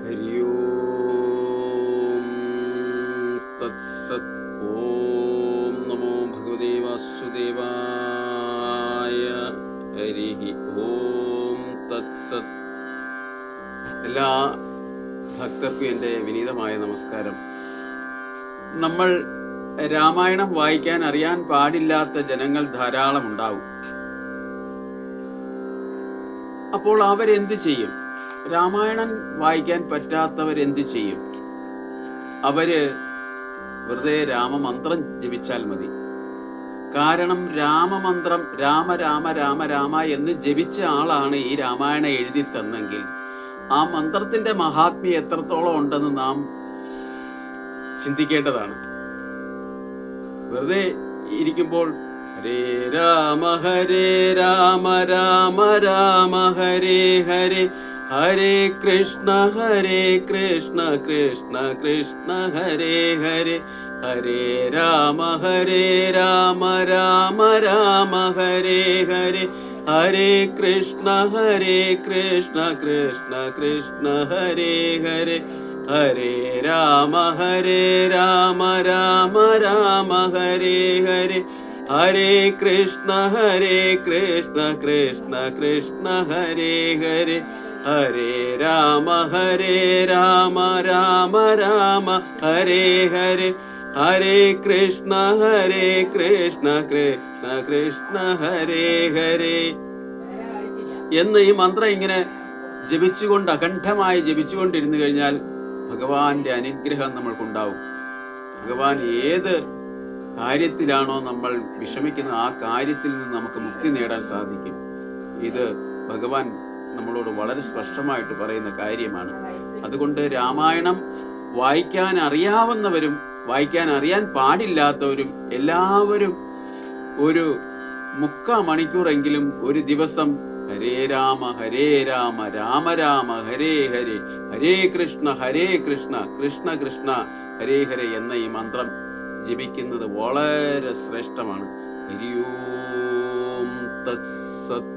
ഹരി ഓം തത്സത്. ഓം നമോ ഭഗവതേ വാസുദേവായ. ഹരി ഓം തത്സത്. എല്ലാ ഭക്തർക്കും എൻ്റെ വിനീതമായ നമസ്കാരം. നമ്മൾ രാമായണം വായിക്കാൻ അറിയാൻ പാടില്ലാത്ത ജനങ്ങൾ ധാരാളം ഉണ്ടാവും. അപ്പോൾ അവരെന്ത് ചെയ്യും? രാമായണം വായിക്കാൻ പറ്റാത്തവരെന്ത് ചെയ്യും? അവര് വെറുതെ രാമമന്ത്രം ജപിച്ചാൽ മതി. കാരണം രാമമന്ത്രം രാമ രാമ രാമ രാമ എന്ന് ജപിച്ച ആളാണ് ഈ രാമായണം എഴുതി തന്നെങ്കിൽ ആ മന്ത്രത്തിന്റെ മഹാത്മ്യം എത്രത്തോളം ഉണ്ടെന്ന് നാം ചിന്തിക്കേണ്ടതാണ്. വെറുതെ ഇരിക്കുമ്പോൾ ഹരേ രാമ രാമ രാമ ഹരേ ഹരേ ഹരേ കൃഷ്ണ കൃഷ്ണ കൃഷ്ണ ഹരേ ഹരേ ഹരേ രാമ രാമ രാമ ഹരേ ഹരേ ഹരേ കൃഷ്ണ കൃഷ്ണ കൃഷ്ണ ഹരേ ഹരേ ഹരേ രാമ രാമ രാമ ഹരേ ഹരേ ഹരേ കൃഷ്ണ കൃഷ്ണ കൃഷ്ണ ഹരേ ഹരേ ഹരേ രാമ രാമ രാമ ഹരേ ഹരേ ഹരേ കൃഷ്ണ കൃഷ്ണ കൃഷ്ണ ഹരേ ഹരേ എന്ന് ഈ മന്ത്രം ഇങ്ങനെ ജപിച്ചുകൊണ്ട് അഖണ്ഡമായി ജപിച്ചുകൊണ്ടിരുന്നു കഴിഞ്ഞാൽ ഭഗവാന്റെ അനുഗ്രഹം നമ്മൾക്കുണ്ടാവും. ഭഗവാൻ ഏത് കാര്യത്തിലാണോ നമ്മൾ വിഷമിക്കുന്നത് ആ കാര്യത്തിൽ നിന്ന് നമുക്ക് മുക്തി നേടാൻ സാധിക്കും. ഇത് ഭഗവാൻ നമ്മളോട് വളരെ സ്പഷ്ടമായിട്ട് പറയുന്ന കാര്യമാണ്. അതുകൊണ്ട് രാമായണം വായിക്കാൻ അറിയാവുന്നവരും വായിക്കാൻ അറിയാൻ പാടില്ലാത്തവരും എല്ലാവരും ഒരു 3/4 മണിക്കൂറെങ്കിലും ഒരു ദിവസം ഹരേ രാമ രാമ രാമ ഹരേ ഹരേ ഹരേ കൃഷ്ണ കൃഷ്ണ കൃഷ്ണ ഹരേ ഹരേ എന്ന ഈ മന്ത്രം ജപിക്കുന്നത് വളരെ ശ്രേഷ്ഠമാണ്. ഹരി ഓം തത്സത്.